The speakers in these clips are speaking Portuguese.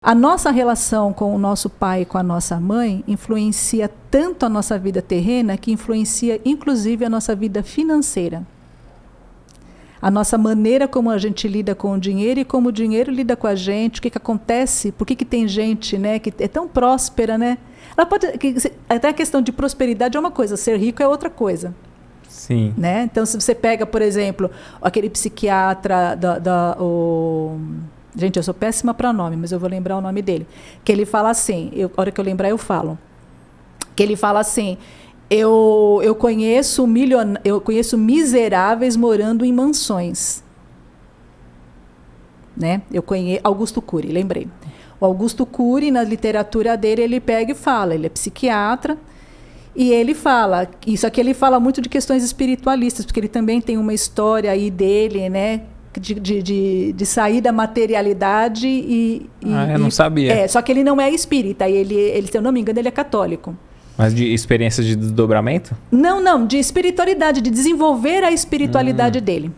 A nossa relação com o nosso pai e com a nossa mãe influencia tanto a nossa vida terrena que influencia inclusive a nossa vida financeira. A nossa maneira como a gente lida com o dinheiro e como o dinheiro lida com a gente, o que acontece, por que tem gente, né, que é tão próspera, né? Ela pode, até a questão de prosperidade é uma coisa, ser rico é outra coisa. Sim. Né? Então, se você pega, por exemplo, aquele psiquiatra gente, eu sou péssima para nome, mas eu vou lembrar o nome dele. Que ele fala assim, a hora que eu lembrar eu falo. Que ele fala assim, eu conheço miseráveis morando em mansões. Né? Eu conheço Augusto Cury, lembrei. O Augusto Cury, na literatura dele, ele pega e fala, ele é psiquiatra, e ele fala, isso aqui ele fala muito de questões espiritualistas, porque ele também tem uma história aí dele, né? De sair da materialidade eu não sabia. Só que ele não é espírita, ele, se eu não me engano, ele é católico. Mas de experiências de desdobramento? Não, de espiritualidade, de desenvolver a espiritualidade dele.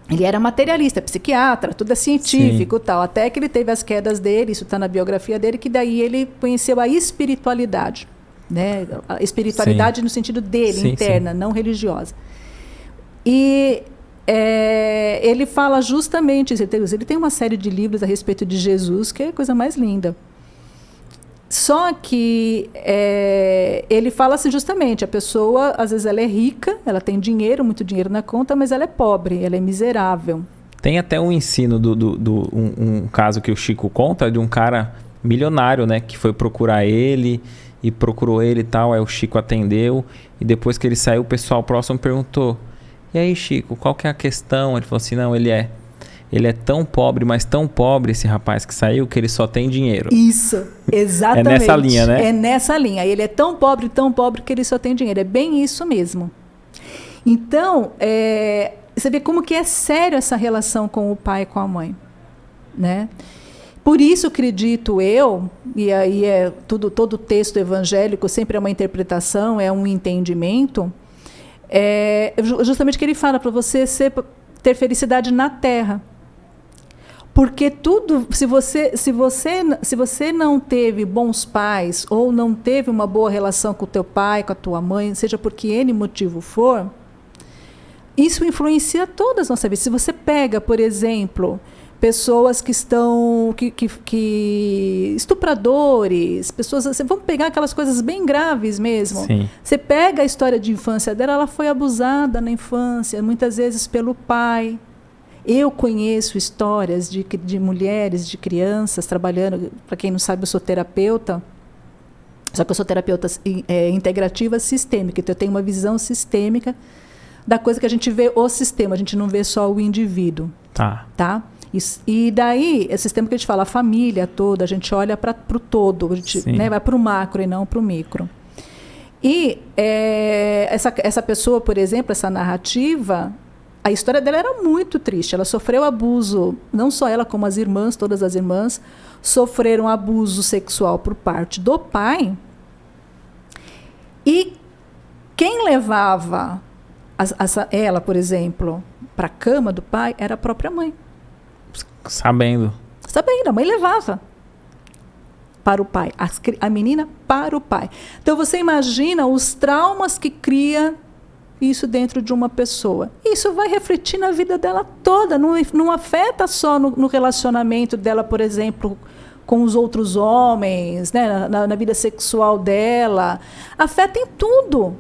Ele era materialista, psiquiatra, tudo é científico e tal, até que ele teve as quedas dele, isso está na biografia dele, que daí ele conheceu a espiritualidade, né? A espiritualidade no sentido dele, interna, não religiosa. E ele fala justamente isso. Ele tem uma série de livros a respeito de Jesus, que é a coisa mais linda. Só que ele fala assim justamente, a pessoa, às vezes ela é rica, ela tem dinheiro, muito dinheiro na conta, mas ela é pobre, ela é miserável. Tem até um ensino um caso que o Chico conta de um cara milionário, né, que foi procurar ele e procurou ele e tal, aí o Chico atendeu e depois que ele saiu, o pessoal próximo perguntou: "E aí, Chico, qual que é a questão?" Ele falou assim: "Não, ele é tão pobre, mas tão pobre, esse rapaz que saiu, que ele só tem dinheiro." Isso, exatamente. É nessa linha, né? É nessa linha. Ele é tão pobre que ele só tem dinheiro. É bem isso mesmo. Então, você vê como que é sério essa relação com o pai e com a mãe, né? Por isso, acredito eu, e aí todo texto evangélico sempre é uma interpretação, é um entendimento, justamente que ele fala para você ter felicidade na terra. Porque tudo, se você não teve bons pais ou não teve uma boa relação com o teu pai, com a tua mãe, seja por que N motivo for, isso influencia todas as nossas vidas. Se você pega, por exemplo, pessoas que estão estupradores, pessoas, vamos pegar aquelas coisas bem graves mesmo. Sim. Você pega a história de infância dela, ela foi abusada na infância, muitas vezes pelo pai. Eu conheço histórias de mulheres, de crianças trabalhando. Para quem não sabe, eu sou terapeuta, só que eu sou terapeuta integrativa sistêmica, então eu tenho uma visão sistêmica da coisa que a gente vê o sistema, a gente não vê só o indivíduo. Tá? E daí, esse sistema que a gente fala, a família toda, a gente olha para o todo, a gente, né, vai para o macro e não para o micro. E essa pessoa, por exemplo, essa narrativa, a história dela era muito triste. Ela sofreu abuso, não só ela, como as irmãs, todas as irmãs, sofreram abuso sexual por parte do pai. E quem levava ela, por exemplo, para a cama do pai era a própria mãe. Sabendo, a mãe levava para o pai, a menina para o pai. Então você imagina os traumas que cria isso dentro de uma pessoa. Isso vai refletir na vida dela toda, não afeta só no relacionamento dela, por exemplo, com os outros homens, né, na vida sexual dela, afeta em tudo.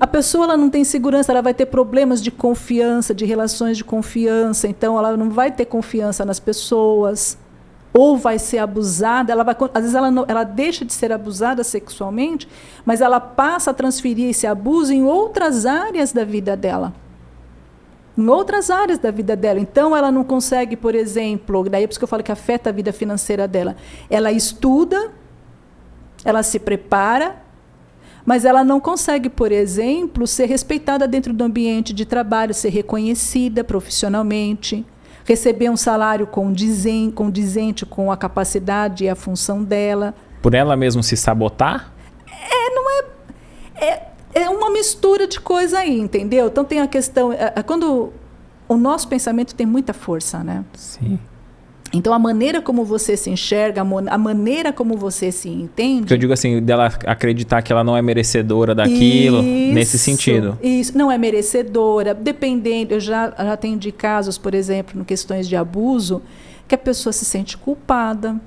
A pessoa ela não tem segurança, ela vai ter problemas de confiança, de relações de confiança, então ela não vai ter confiança nas pessoas, ou vai ser abusada, às vezes ela deixa de ser abusada sexualmente, mas ela passa a transferir esse abuso em outras áreas da vida dela. Então ela não consegue, por exemplo, daí é por isso que eu falo que afeta a vida financeira dela. Ela estuda, ela se prepara, mas ela não consegue, por exemplo, ser respeitada dentro do ambiente de trabalho, ser reconhecida profissionalmente, receber um salário condizente com a capacidade e a função dela. Por ela mesma se sabotar? É uma mistura de coisa aí, entendeu? Então tem a questão... quando o nosso pensamento tem muita força, né? Sim. Então, a maneira como você se enxerga, a maneira como você se entende... Que eu digo assim, dela acreditar que ela não é merecedora daquilo, nesse sentido. Isso, não é merecedora. Dependendo, eu já atendi casos, por exemplo, em questões de abuso, que a pessoa se sente culpada.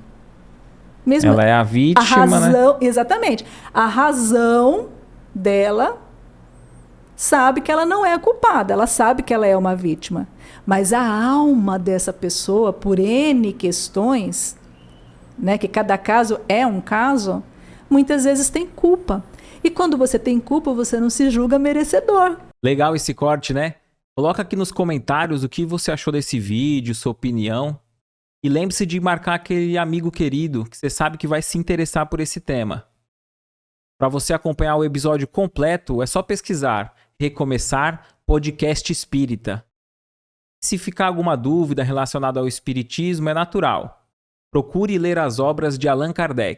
Mesmo ela é a vítima, razão, né? Exatamente. A razão dela sabe que ela não é a culpada, ela sabe que ela é uma vítima. Mas a alma dessa pessoa, por N questões, né, que cada caso é um caso, muitas vezes tem culpa. E quando você tem culpa, você não se julga merecedor. Legal esse corte, né? Coloca aqui nos comentários o que você achou desse vídeo, sua opinião. E lembre-se de marcar aquele amigo querido que você sabe que vai se interessar por esse tema. Para você acompanhar o episódio completo, é só pesquisar Recomeçar Podcast Espírita. Se ficar alguma dúvida relacionada ao espiritismo, é natural. Procure ler as obras de Allan Kardec.